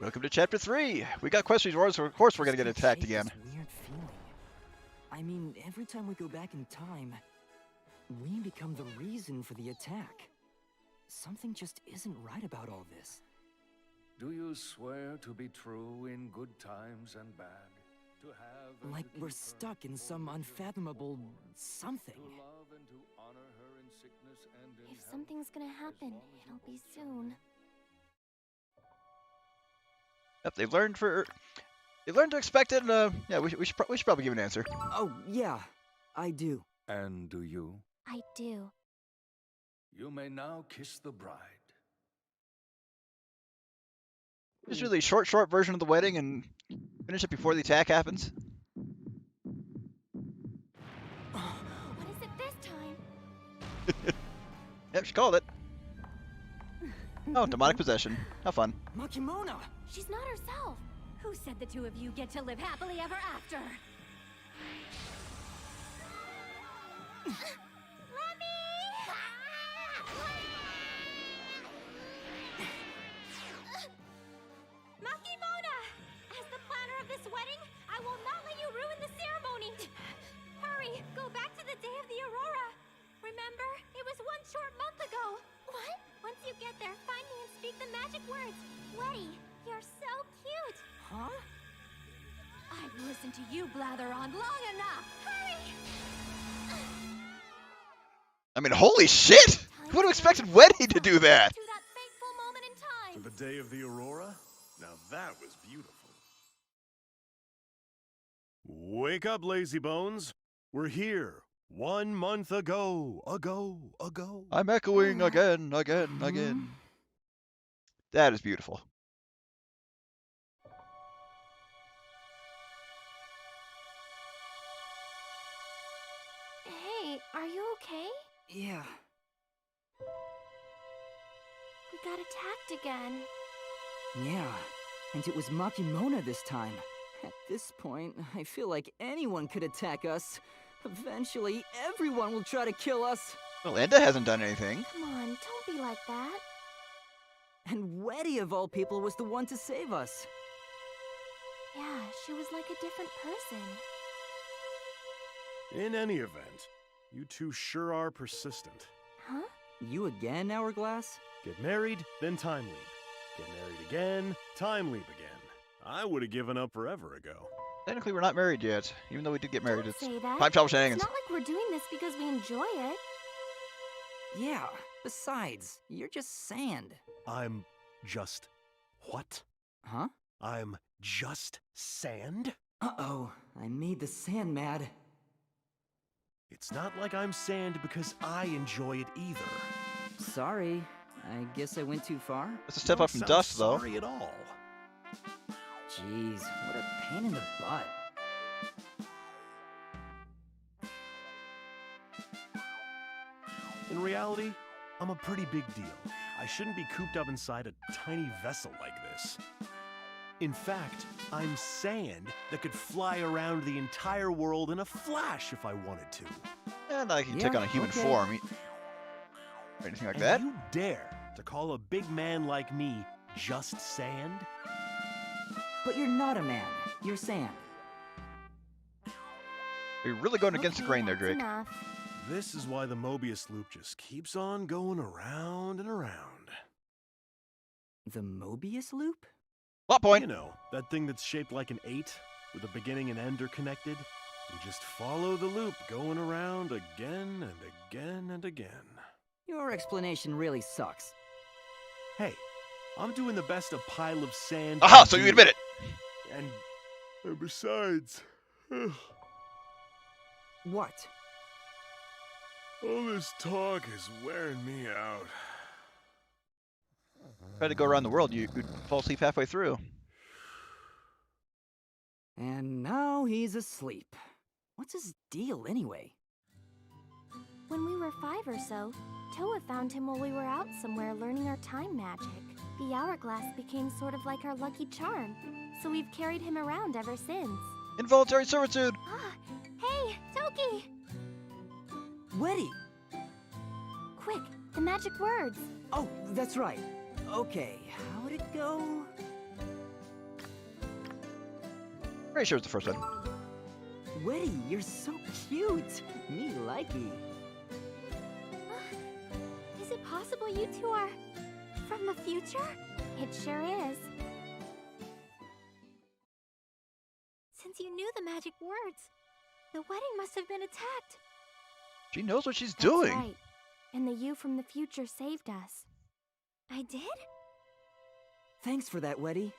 Welcome to Chapter 3. We got questions, wars, so of course we're gonna get attacked again. Weird feeling. I mean, every time we go back in time, we become the reason for the attack. Something just isn't right about all this. Do you swear to be true in good times and bad? To have and Like to we're keep her, stuck in to some hold her, unfathomable to something. love and to honor her in sickness and in If health, something's gonna happen, long as you it'll be both shall live. soon. Yep, they learned to expect it, and yeah, we should probably give an answer. Oh, yeah, I do. And do you? I do. You may now kiss the bride. Just really short version of the wedding and finish it before the attack happens. What is it this time? Yep, she called it. Oh, demonic possession. How fun. Makimona! She's not herself. Who said the two of you get to live happily ever after? Makimona! As the planner of this wedding, I will not let you ruin the ceremony. Hurry, go back to the day of the Aurora. Remember, it was one short month ago. What? Once you get there, find me and speak the magic words. Weddy, you're so cute. Huh? I've listened to you blather on long enough. Hurry! I mean, holy shit! Who would have expected Wedi'ng to do that? To that fateful moment in time. To the day of the Aurora? Now that was beautiful. Wake up, lazy bones. We're here. 1 month ago. I'm echoing again. That is beautiful. Hey, are you okay? Yeah. We got attacked again. Yeah, and it was Makimona this time. At this point, I feel like anyone could attack us. Eventually, everyone will try to kill us. Well, Linda hasn't done anything. Come on, don't be like that. And Wedi'ng, of all people, was the one to save us. Yeah, she was like a different person. In any event, you two sure are persistent. Huh? You again, Hourglass? Get married, then time leap. Get married again, time leap again. I would have given up forever ago. Technically, we're not married yet, even though we did get married. Don't It's say that. time travel It's shenanigans. not like we're doing this because we enjoy it. Yeah, besides, you're just sand. I'm just... what? Huh? I'm just sand? Uh-oh, I made the sand mad. It's not like I'm sand because I enjoy it either. Sorry, I guess I went too far. It's a step up from Don't dust, sound though. sorry at all. Jeez, what a pain in the butt. In reality, I'm a pretty big deal. I shouldn't be cooped up inside a tiny vessel like this. In fact, I'm sand that could fly around the entire world in a flash if I wanted to. And I can Yeah, take on a human okay. form. Or anything like And that. you dare to call a big man like me just sand? But you're not a man, you're sand. You're really going against the Okay, grain there, that's Drake. enough. This is why the Mobius loop just keeps on going around and around. The Mobius loop? Plot point. You know, that thing that's shaped like an 8, with the beginning and end are connected? You just follow the loop going around again and again and again. Your explanation really sucks. Hey, I'm doing the best a pile of sand Aha, can so you do. admit it. And besides, What? all this talk is wearing me out. Try to go around the world, you'd fall asleep halfway through. And now he's asleep. What's his deal anyway? When we were 5 or so, Toa found him while we were out somewhere learning our time magic. The hourglass became sort of like our lucky charm, so we've carried him around ever since. Involuntary servitude. Ah, hey, Toki! Wedi'ng! Quick, the magic words. Oh, that's right. Okay, how'd it go? Pretty sure it's the first one. Weddy, you're so cute. Me likey. Is it possible you two are from the future? It sure is. Since you knew the magic words, the wedding must have been attacked. She knows what she's That's doing. right. And the you from the future saved us. I did? Thanks for that, Weddy.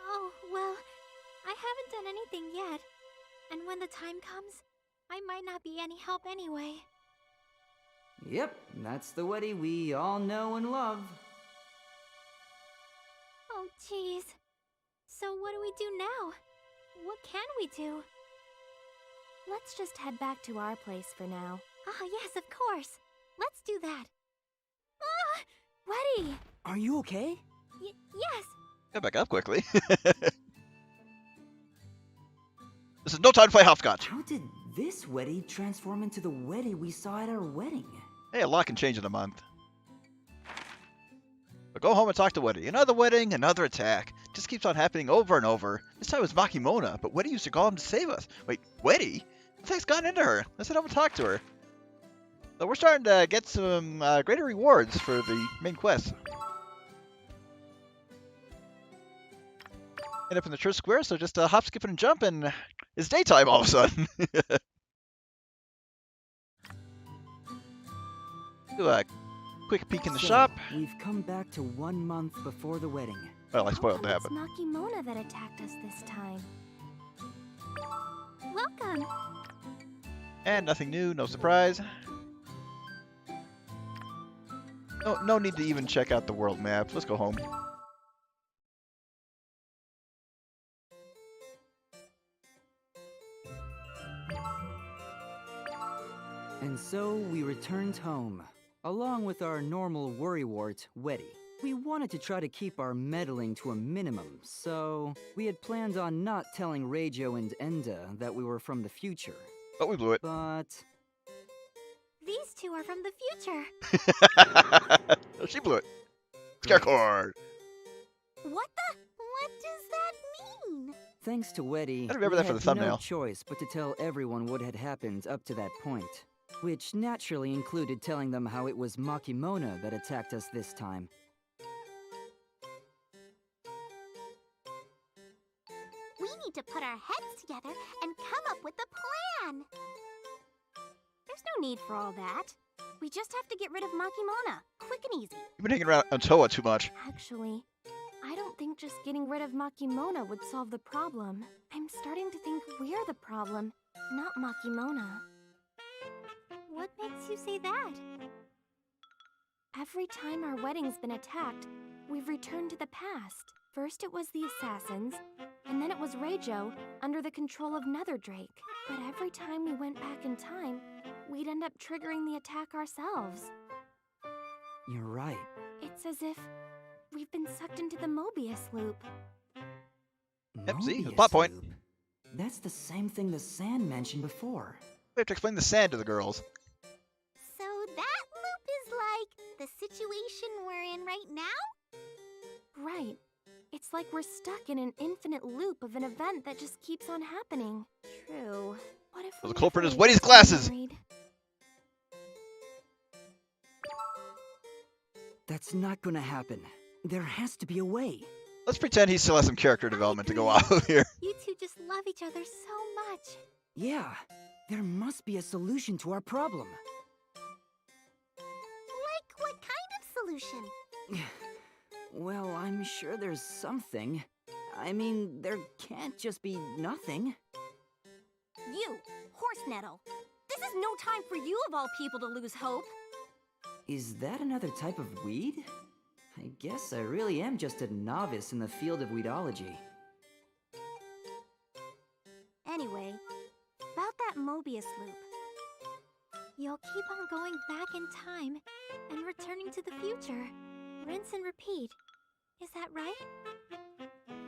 Oh, well, I haven't done anything yet. And when the time comes, I might not be any help anyway. Yep, that's the Weddy we all know and love. Oh, jeez. So what do we do now? What can we do? Let's just head back to our place for now. Ah, yes, of course. Let's do that. Ah! Weddy! Are you okay? Yes! Get back up quickly. This is no time to play hopscotch. How did this Weddy transform into the Weddy we saw at our wedding? Hey, a lot can change in a month. But go home and talk to Weddy. Another wedding, another attack. Just keeps on happening over and over. This time it was Makimona, but Weddy used to call him to save us. Wait, Weddy? What the heck's gotten into her? Let's head over and talk to her. So we're starting to get some greater rewards for the main quest. End up in the church square, so just hop, skip, and jump, and it's daytime all of a sudden. Do a quick peek in the So, shop. We've come back to 1 month before the wedding. Well, I How spoiled come that, it's but Makimona that attacked us this time. Welcome! and nothing new, no surprise. No need to even check out the world map. Let's go home. And so we returned home, along with our normal worrywart, Weddy. We wanted to try to keep our meddling to a minimum, so we had planned on not telling Reijo and Enda that we were from the future. But we blew it. But These two are from the future. She blew it. Scarecord. What does that mean? thanks to Weddy, I remember we that for had the thumbnail. no choice but to tell everyone what had happened up to that point, which naturally included telling them how it was Makimona that attacked us this time. We need to put our heads together and come up with a plan. There's no need for all that. We just have to get rid of Makimona, quick and easy. You've been hanging around Toa too much. Actually, I don't think just getting rid of Makimona would solve the problem. I'm starting to think we're the problem, not Makimona. What makes you say that? Every time our wedding's been attacked, we've returned to the past. First it was the assassins, and then it was Reijo under the control of Netherdrake. But every time we went back in time, we'd end up triggering the attack ourselves. You're right. It's as if we've been sucked into the Mobius loop. Yep, see? Mobius Plot point. loop. That's the same thing the Sand mentioned before. We have to explain the sand to the girls. So that loop is like the situation we're in right now? Right. It's like we're stuck in an infinite loop of an event that just keeps on happening. True. What if Well, we the culprit never is Weddy's got glasses. married? That's not gonna happen. There has to be a way. Let's pretend he still has some character development to go out here. You two just love each other so much. Yeah, there must be a solution to our problem. Like what kind of solution? Well, I'm sure there's something. I mean, there can't just be nothing. You, Horse Nettle. This is no time for you of all people to lose hope. Is that another type of weed? I guess I really am just a novice in the field of weedology. Anyway, about that Mobius loop. You'll keep on going back in time and returning to the future. Rinse and repeat. Is that right?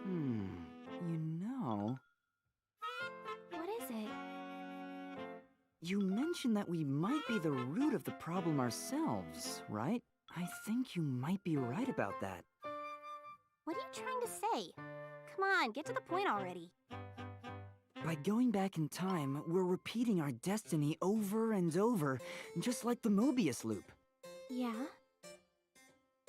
You know... What is it? You mentioned that we might be the root of the problem ourselves, right? I think you might be right about that. What are you trying to say? Come on, get to the point already. By going back in time, we're repeating our destiny over and over, just like the Mobius loop. Yeah?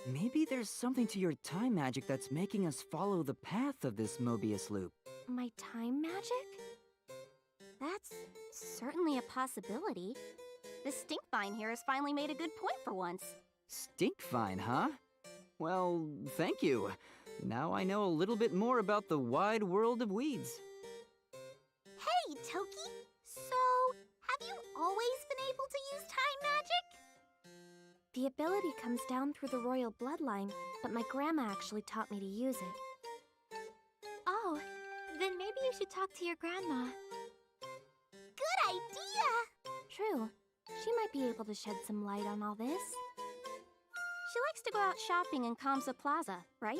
Maybe there's something to your time magic that's making us follow the path of this Mobius loop. My time magic? That's certainly a possibility. The Stinkvine here has finally made a good point for once. Stinkvine, huh? Well, thank you. Now I know a little bit more about the wide world of weeds. Hey, Toki! So, have you always been able to use time magic? The ability comes down through the royal bloodline, but my grandma actually taught me to use it. Oh, then maybe you should talk to your grandma. Good idea! True. She might be able to shed some light on all this. She likes to go out shopping in Kamsa Plaza, right?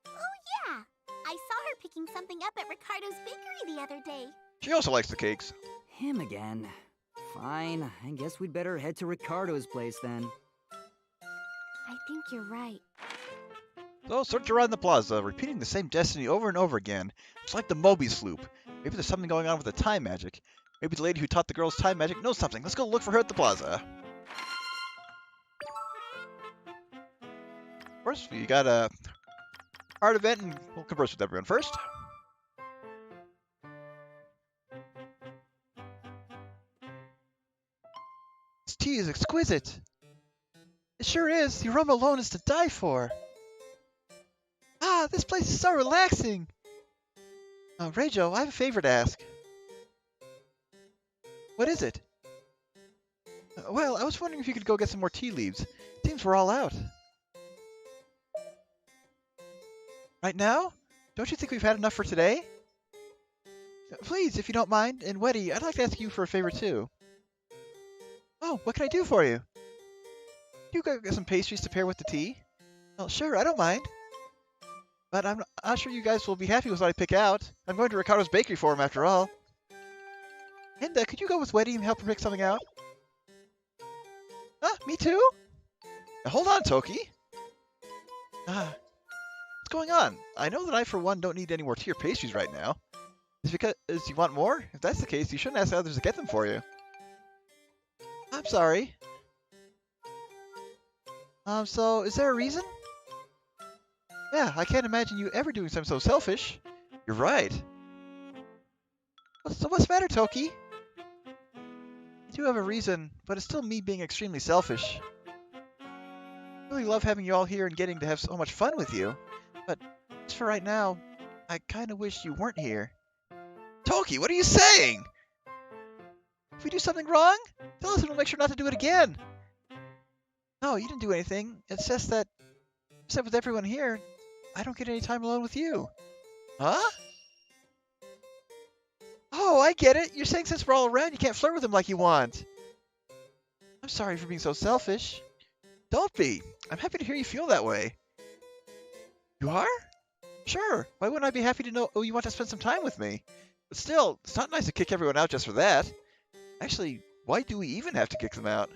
Oh yeah! I saw her picking something up at Ricardo's bakery the other day. She also likes the cakes. Him again. Fine, I guess we'd better head to Ricardo's place then. I think you're right. So search around the plaza, repeating the same destiny over and over again. It's like the Mobius loop. Maybe there's something going on with the time magic. Maybe the lady who taught the girls time magic knows something. Let's go look for her at the plaza. First, we got a art event, and we'll converse with everyone first. This tea is exquisite. It sure is. The aroma alone is to die for. Ah, this place is so relaxing. Reijo, I have a favor to ask. What is it? Well, I was wondering if you could go get some more tea leaves. It seems we're all out. Right now? Don't you think we've had enough for today? Please, if you don't mind, and Wedi'ng, I'd like to ask you for a favor too. Oh, what can I do for you? You go get some pastries to pair with the tea? Well, sure, I don't mind. But I'm not sure you guys will be happy with what I pick out. I'm going to Ricardo's bakery for him after all. And could you go with Wedi'ng and help her pick something out? Me too? Now, hold on, Toki. What's going on? I know that I, for one, don't need any more tea or pastries right now. Is it because you want more? If that's the case, you shouldn't ask others to get them for you. I'm sorry. So, is there a reason? Yeah, I can't imagine you ever doing something so selfish. You're right. So what's the matter, Toki? I do have a reason, but it's still me being extremely selfish. I really love having you all here and getting to have so much fun with you. But just for right now, I kind of wish you weren't here. Toki, what are you saying? If we do something wrong, tell us and we'll make sure not to do it again. No, you didn't do anything. It's just that, except with everyone here, I don't get any time alone with you. Huh? Oh, I get it. You're saying since we're all around, you can't flirt with him like you want. I'm sorry for being so selfish. Don't be. I'm happy to hear you feel that way. You are? Sure. Why wouldn't I be happy to know you want to spend some time with me? But still, it's not nice to kick everyone out just for that. Actually, why do we even have to kick them out?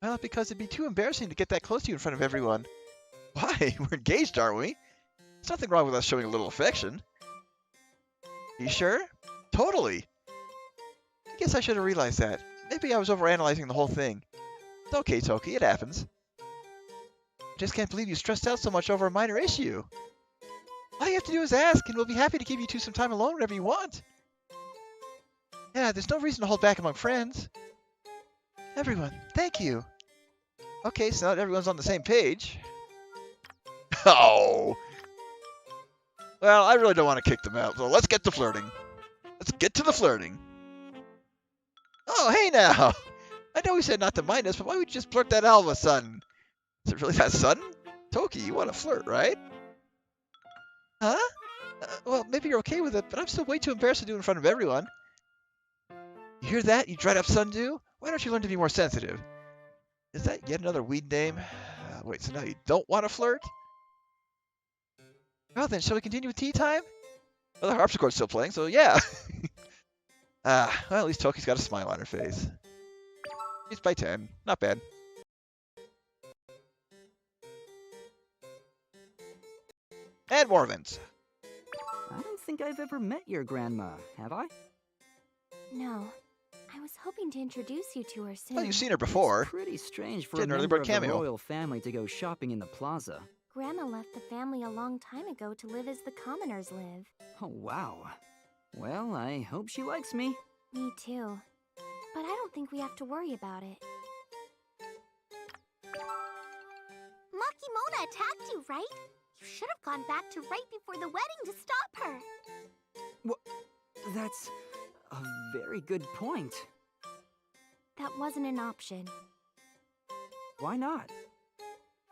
Well, because it'd be too embarrassing to get that close to you in front of everyone. Why? We're engaged, aren't we? There's nothing wrong with us showing a little affection. You sure? Totally. I guess I should have realized that. Maybe I was overanalyzing the whole thing. It's okay, Toki. It happens. I just can't believe you stressed out so much over a minor issue. All you have to do is ask, and we'll be happy to give you two some time alone whenever you want. Yeah, there's no reason to hold back among friends. Everyone, thank you. Okay, so now that everyone's on the same page. Oh! Well, I really don't want to kick them out, so let's get to flirting. Let's get to the flirting. Oh, hey now! I know we said not to mind us, but why would you just blurt that out all of a sudden? Is it really that sudden? Toki, you want to flirt, right? Huh? Well, maybe you're okay with it, but I'm still way too embarrassed to do it in front of everyone. You hear that, you dried up sundew? Why don't you learn to be more sensitive? Is that yet another weed name? Wait, so now you don't want to flirt? Well then, shall we continue with tea time? Well, the harpsichord's still playing, so yeah. Well, at least Toki's got a smile on her face. It's by 10. Not bad. And more events. I don't think think I've ever met your grandma, have I? No. I was hoping to introduce you to her soon. Well, you've seen her before. It's pretty strange for She a had an early member bird of the cameo. royal family to go shopping in the plaza. Grandma left the family a long time ago to live as the commoners live. Oh, wow. Well, I hope she likes me. Me too. But I don't think we have to worry about it. Makimona attacked you, right? You should have gone back to right before the wedding to stop her. That's a very good point. That wasn't an option. Why not?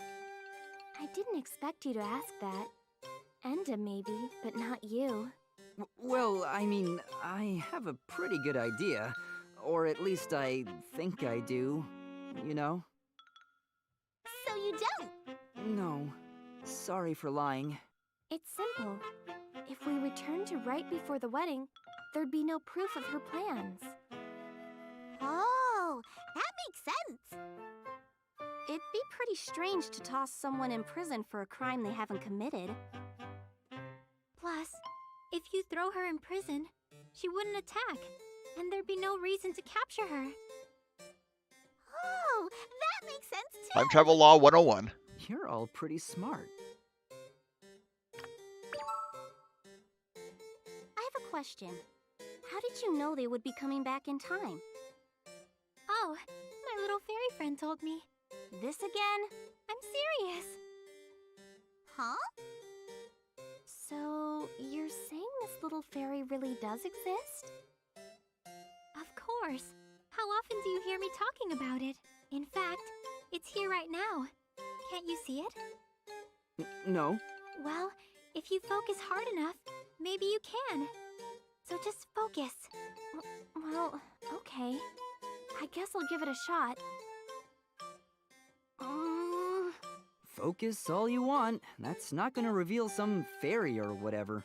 I didn't expect you to ask that. Enda maybe, but not you. Well, I mean, I have a pretty good idea. Or at least I think I do, you know? So you don't? No. Sorry for lying. It's simple. If we returned to right before the wedding, there'd be no proof of her plans. Oh, that makes sense. It'd be pretty strange to toss someone in prison for a crime they haven't committed. Plus, if you throw her in prison, she wouldn't attack, and there'd be no reason to capture her. Oh, that makes sense too. Time travel law 101. You're all pretty smart. I have a question. How did you know they would be coming back in time? Oh, my little fairy friend told me. This again? I'm serious. Huh? So, you're saying this little fairy really does exist? Of course. How often do you hear me talking about it? In fact, it's here right now. Can't you see it? No. Well, if you focus hard enough, maybe you can. So just focus. Well, okay. I guess I'll give it a shot. Focus all you want. That's not gonna reveal some fairy or whatever.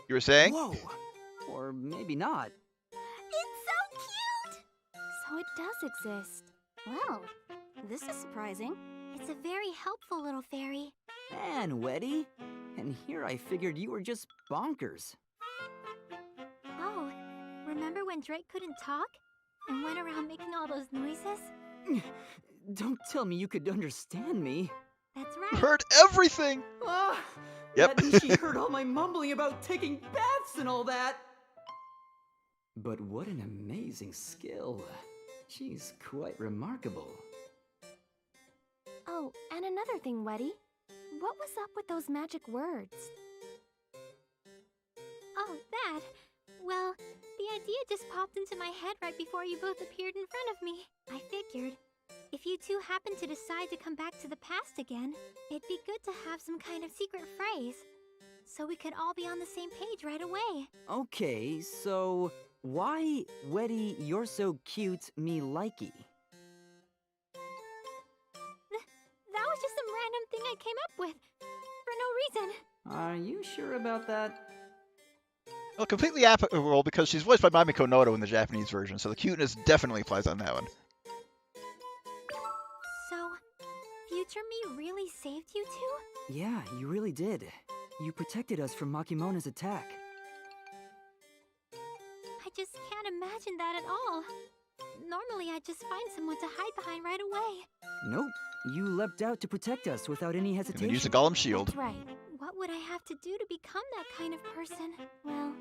You were saying? Whoa! Or maybe not. It's so cute! So it does exist. Well, this is surprising. It's a very helpful little fairy. Man, Weddy. And here I figured you were just bonkers. Oh, remember when Drake couldn't talk? And went around making all those noises? Don't tell me you could understand me. That's You right. heard everything! Ah! Yep. That means she heard all my mumbling about taking baths and all that. But what an amazing skill. She's quite remarkable. Oh, and another thing, Weddy. What was up with those magic words? Oh, that. Well, the idea just popped into my head right before you both appeared in front of me. I figured, if you two happen to decide to come back to the past again, it'd be good to have some kind of secret phrase, so we could all be on the same page right away. Okay, so why, Weddy, you're so cute, me likey? That was just some random thing I came up with, for no reason. Are you sure about that? Well, completely applicable because she's voiced by Mamiko Noto in the Japanese version, so the cuteness definitely applies on that one. So, future me really saved you two? Yeah, you really did. You protected us from Makimona's attack. I just can't imagine that at all. Normally I'd just find someone to hide behind right away. Nope, you leapt out to protect us without any And hesitation. then use the Golem Shield. That's right. What would I have to do to become that kind of person? Well,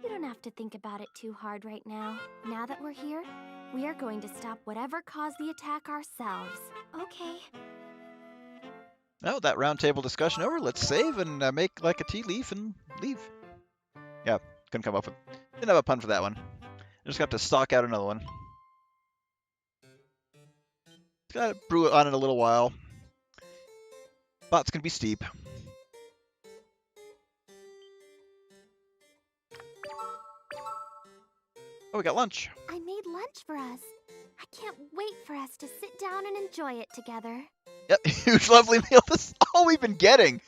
you don't have to think about it too hard right now. Now that we're here, we are going to stop whatever caused the attack ourselves. Okay. Now, with that round table discussion over, let's save and make like a tea leaf and leave. Yeah, couldn't come up with... Didn't have a pun for that one. Just got to stock out another one. Gotta brew it on in a little while. Bots can be steep. Oh, we got lunch. I made lunch for us. I can't wait for us to sit down and enjoy it together. Yep, huge lovely meal. This is all we've been getting.